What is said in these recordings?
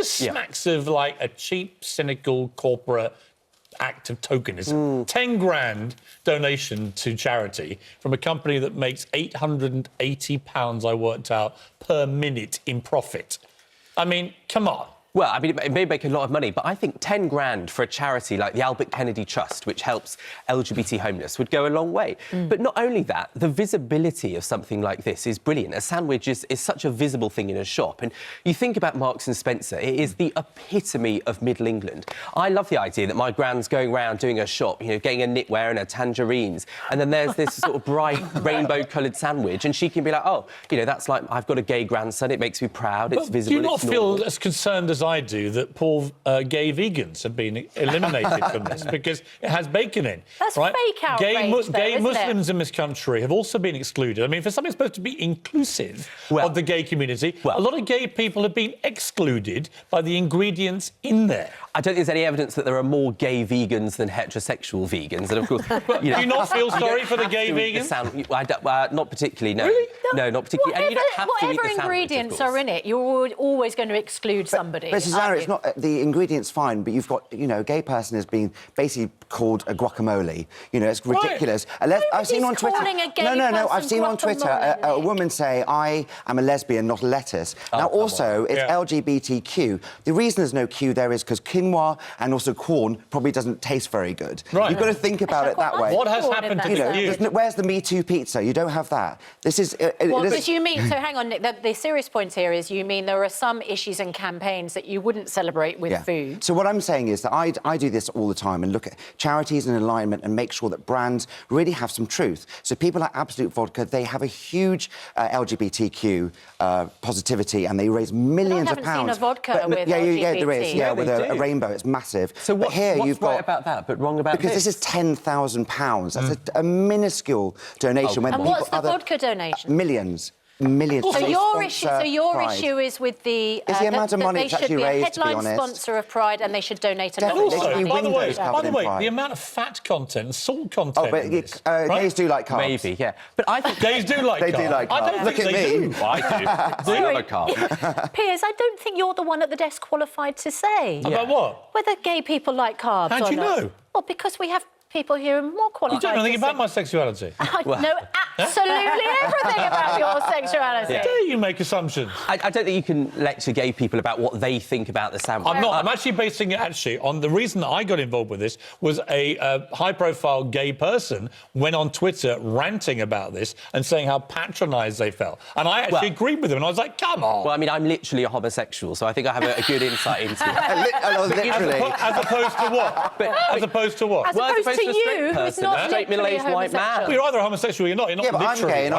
just smacks of, like, a cheap, cynical corporate act of tokenism. 10 grand donation to charity from a company that makes £880, I worked out, per minute in profit. I mean, come on. Well, I mean, it may make a lot of money, but I think 10 grand for a charity like the Albert Kennedy Trust, which helps LGBT homeless, would go a long way. But not only that, the visibility of something like this is brilliant. A sandwich is such a visible thing in a shop. And you think about Marks and Spencer, it is the epitome of Middle England. I love the idea that my grand's going around doing a shop, you know, getting a knitwear and her tangerines, and then there's this sort of bright rainbow-coloured sandwich, and she can be like, oh, you know, that's like, I've got a gay grandson, it makes me proud, it's visible, do you not feel as concerned as I do that poor gay vegans have been eliminated from this because it has bacon in? That's right? fake outrage, Gay Muslims in this country have also been excluded. I mean, for something supposed to be inclusive of the gay community, a lot of gay people have been excluded by the ingredients in there. I don't think there's any evidence that there are more gay vegans than heterosexual vegans, and of course... Do you not feel sorry for the gay vegans? Not particularly, no. Really? No, not particularly. And you don't have to eat the Whatever sandwich, ingredients are in it, you're always going to exclude somebody. But Susanna, it's not the ingredients fine, but you've got, you know, a gay person has been basically called a guacamole. You know, it's ridiculous. I've seen on Twitter. I've seen on Twitter a woman say, "I am a lesbian, not a lettuce." Now, also, it's LGBTQ. The reason there's no Q there is because quinoa and also corn probably doesn't taste very good. Right. You've got to think about it that way. What has happened to the Q? Where's the Me Too pizza? You don't have that. This is. But you mean? So hang on, Nick. The serious point here is you mean there are some issues and campaigns that you wouldn't celebrate with food. So what I'm saying is that I do this all the time and look at charities and alignment and make sure that brands really have some truth. So people like Absolute Vodka, they have a huge LGBTQ positivity and they raise millions of pounds. I haven't seen a vodka with LGBT. Yeah, there is. Yeah, with a rainbow. It's massive. So what's right about that, but wrong about this is £10,000. That's a minuscule donation. And what's the vodka donation? Millions. So your issue is with the is the amount of money they it's actually should be a raised, headline to be honest. sponsor of Pride and they should donate a lot. Also, by the way, the amount of fat content and salt content. Gays do like carbs. Maybe, yeah. But I think gays do like carbs. They do like carbs. I don't Look think at they me. do. I do. I love a carb. Piers, I don't think you're the one at the desk qualified to say. About what? Whether gay people like carbs How do you know? Well, because we have people here who are more qualified. You don't know anything about my sexuality. I know absolutely everything about your sexuality. How dare you make assumptions? I don't think you can lecture gay people about what they think about the sandwich. I'm not. I'm actually basing it on the reason that I got involved with this was a high-profile gay person went on Twitter ranting about this and saying how patronised they felt. And I actually agreed with him. And I was like, come on. Well, I mean, I'm literally a homosexual, so I think I have a good insight into it. Literally. As opposed to what? As opposed to what? As opposed to you, who's not straight middle-aged white man. Well, you're either homosexual or you're not. You're not Yeah, but I'm literally. gay and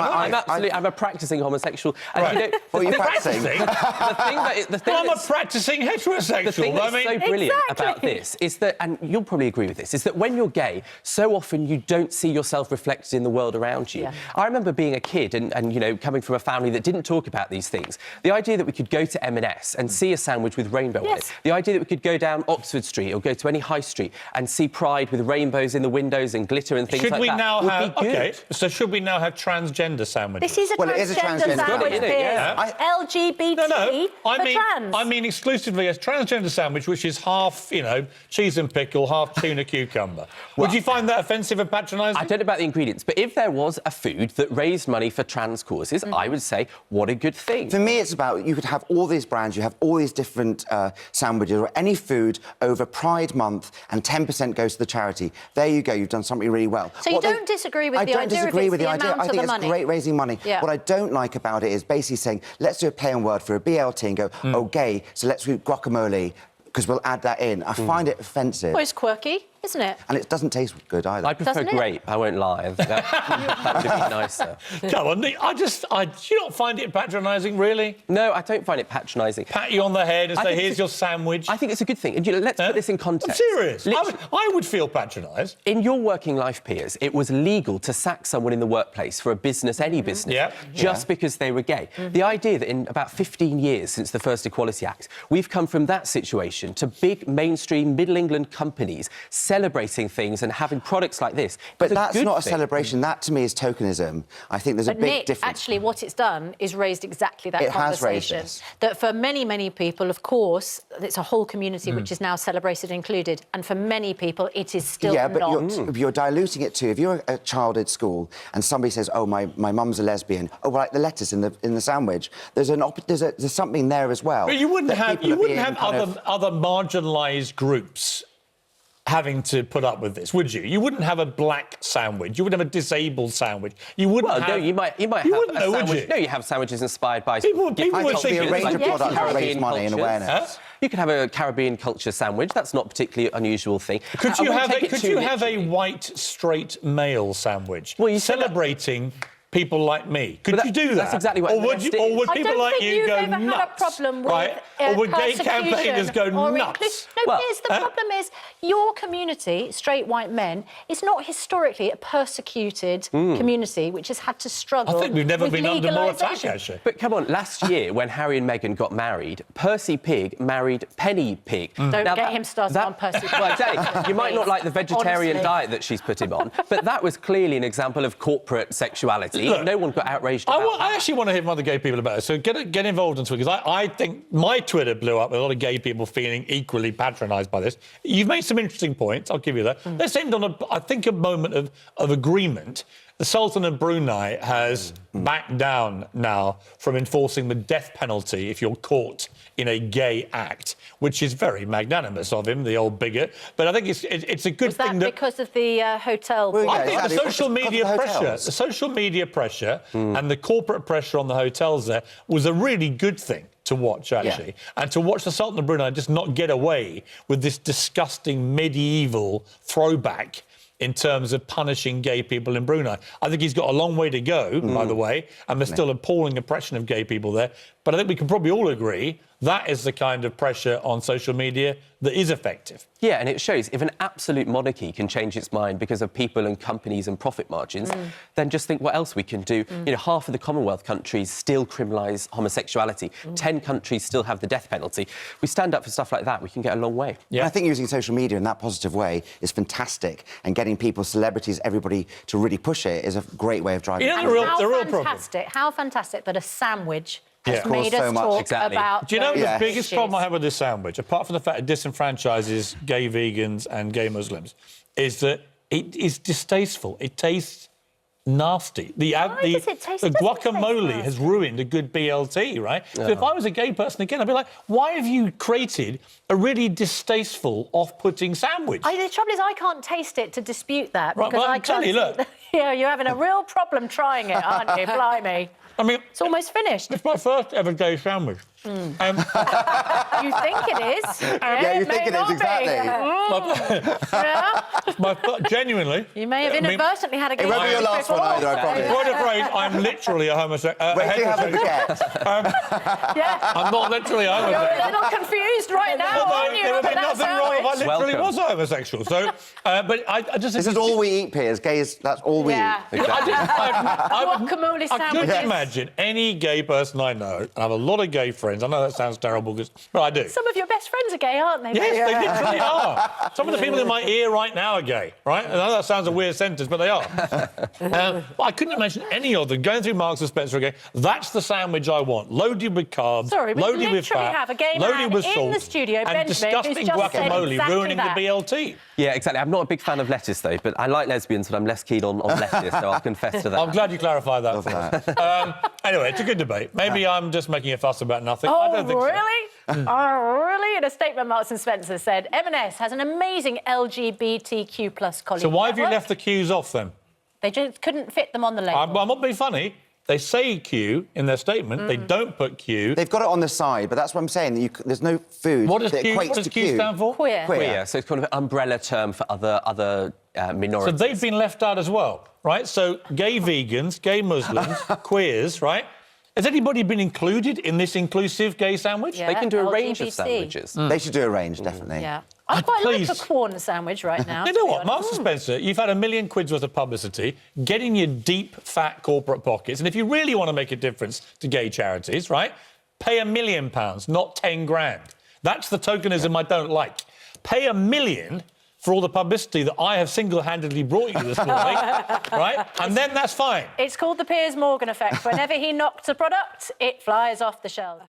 I'm a practising homosexual. And Right. you know, What are you practising? I'm a practising heterosexual. The thing that's so brilliant about this is that, and you'll probably agree with this, is that when you're gay, so often you don't see yourself reflected in the world around you. Yeah. I remember being a kid and, you know, coming from a family that didn't talk about these things. The idea that we could go to M&S and see a sandwich with rainbow on it. The idea that we could go down Oxford Street or go to any high street and see Pride with rainbows in the windows and glitter and things should like we that now would have, be good. okay, so should we now have transgender sandwiches? This is a transgender sandwich, Yeah. LGBT I mean exclusively a transgender sandwich, which is half, you know, cheese and pickle, half tuna cucumber. Would you find that offensive and patronising? I don't know about the ingredients, but if there was a food that raised money for trans causes, I would say, what a good thing. For me, it's about, you could have all these brands, you have all these different sandwiches or any food over Pride Month and 10% goes to the charity. There you go, you've done something really well. So you don't disagree with the idea? I don't disagree with the idea. I think it's great raising money. Yeah. What I don't like about it is basically saying, let's do a play on word for a BLT and go, oh, gay, so let's do guacamole, because we'll add that in. I find it offensive. Well, it's quirky, isn't it? And it doesn't taste good either. I prefer grape, I won't lie. That would be nicer. Come on, Nick, do you not find it patronising, really? No, I don't find it patronising. Pat you on the head and say, here's your sandwich. I think it's a good thing. And, you know, let's put this in context. I'm serious. I would feel patronised. In your working life, Piers, it was legal to sack someone in the workplace for a business, any business, just because they were gay. The idea that in about 15 years since the first Equality Act, we've come from that situation to big mainstream Middle England companies celebrating things and having products like this. But is a that's good not a thing. celebration. That, to me, is tokenism. I think there's a But big Nick, difference. actually, what it's done is raised exactly that It has raised conversation. this. That for many, many people, of course, it's a whole community which is now celebrated included. And for many people, it is still Yeah, but not. you're diluting it too. If you're a child at school and somebody says, "Oh, my mum's a lesbian," oh, well, like the lettuce in the sandwich, there's something there as well. But you wouldn't that have people are being kind other marginalised groups having to put up with this, would you? You wouldn't have a black sandwich. You wouldn't have a disabled sandwich. You wouldn't Well, have... no, you might You have wouldn't a know, would sandwich. you? No, you have sandwiches inspired by People gift would I think think the it's range like of products that raise Caribbean money and cultures. awareness. You could have a Caribbean culture sandwich. That's not a particularly unusual thing. Could I you wouldn't have take it too a literally. white, straight male sandwich? Well, you said that- celebrating people like me. Could But you do that? that's exactly what Or would, M&S did. or would I people don't like think you you've go ever nuts? had a problem with right? Or would gay persecution campaigners go or nuts? No, Well, Piers, the problem is your community, straight white men, is not historically a persecuted community which has had to struggle. I think we've never with been under more attack, legalisation. actually. But come on, last year when Harry and Meghan got married, Percy Pig married Penny Pig. Don't get him started on Percy Pig. Well, exactly. You might not like the vegetarian Honestly. diet that she's put him on, but that was clearly an example of corporate sexuality. Look, no one got outraged about I actually want to hear from other gay people about it. So get involved in Twitter, because I think my Twitter blew up with a lot of gay people feeling equally patronised by this. You've made some interesting points, I'll give you that. There seemed on, I think, a moment of agreement. The Sultan of Brunei has backed down now from enforcing the death penalty if you're caught in a gay act, which is very magnanimous of him, the old bigot. But I think it's a good Was that thing that... because of the hotel? Well, I yeah, think exactly. the social Because of media the pressure, hotels. the social media pressure and the corporate pressure on the hotels there was a really good thing to watch, actually. And to watch the Sultan of Brunei just not get away with this disgusting medieval throwback in terms of punishing gay people in Brunei. I think he's got a long way to go, by the way, and there's still appalling oppression of gay people there. But I think we can probably all agree that is the kind of pressure on social media that is effective. Yeah, and it shows if an absolute monarchy can change its mind because of people and companies and profit margins, then just think what else we can do. You know, half of the Commonwealth countries still criminalise homosexuality. 10 countries still have the death penalty. We stand up for stuff like that, we can get a long way. Yeah. And I think using social media in that positive way is fantastic, and getting people, celebrities, everybody to really push it is a great way of driving. Yeah, And the real problem. how fantastic that a sandwich has Yeah. made Caused so us much. talk Exactly. about. Do you know those the biggest issues? problem I have with this sandwich, apart from the fact it disenfranchises gay vegans and gay Muslims, is that it is distasteful. It tastes nasty. Why does it taste- the it doesn't guacamole taste has ruined a good BLT, right? So if I was a gay person again, I'd be like, why have you created a really distasteful, off-putting sandwich? The trouble is, I can't taste it to dispute that. Right, because well, I I'm telling can't you, see look. Yeah, you're having a real problem trying it, aren't you? Blimey. I mean, It's almost finished. it's my first ever gay sandwich. You think it is? Yeah, you It think may it is, not be. exactly. Yeah. Genuinely. You may have inadvertently had a gay It won't be your sandwich last one before. either, I promise. Quite afraid I'm literally a homosexual. Wait till you have a baguette. Yeah. I'm not literally a You're homosexual. a little confused right now, aren't you? There would be over that nothing wrong if I sandwich? literally Welcome. was a homosexual. So, but I just... This is all we eat, Piers. Gays, that's all we Yeah. eat. Guacamole I sandwiches. couldn't imagine any gay person I know, and I have a lot of gay friends. I know that sounds terrible, but I do. Some of your best friends are gay, aren't they? Yes, they literally are. Some of the people in my ear right now are gay, right? I know that sounds a weird sentence, but they are. But I couldn't imagine any of them going through Marks and Spencer again. That's the sandwich I want, loaded with carbs, Sorry, we loaded with literally fat, have a gay loaded man with in salt, the studio, and Benjamin, who's disgusting just said guacamole exactly ruining that. the BLT. Yeah, exactly. I'm not a big fan of lettuce, though, but I like lesbians, but I'm less keen on lettuce, so I'll confess to that. I'm glad you clarified that. For us. Anyway, it's a good debate. Maybe I'm just making a fuss about nothing. I Oh, don't think so. really? Oh, really? In a statement, Marks and Spencer said, M&S has an amazing LGBTQ plus colleague So why have you network. left the Q's off then? They just couldn't fit them on the label. I'm not being funny. They say Q in their statement. They don't put Q. They've got it on the side, but that's what I'm saying. There's no food What does that Q, equates what does to Q stand for? Queer. Queer. Yeah, so it's kind of an umbrella term for other So minorities. they've been left out as well, right? So gay vegans, gay Muslims, queers, right? Has anybody been included in this inclusive gay sandwich? Yeah. They can do a range of LGBT. sandwiches. They should do a range, definitely. Yeah. I quite please. like a corn sandwich right now. You to know be what, honest. Marks and Spencer, you've had £1 million worth of publicity, get in your deep, fat corporate pockets, and if you really want to make a difference to gay charities, right, pay £1 million, not 10 grand. That's the tokenism I don't like. Pay $1 million for all the publicity that I have single-handedly brought you this morning, right? And then that's fine. It's called the Piers Morgan effect. Whenever he knocks a product, it flies off the shelf.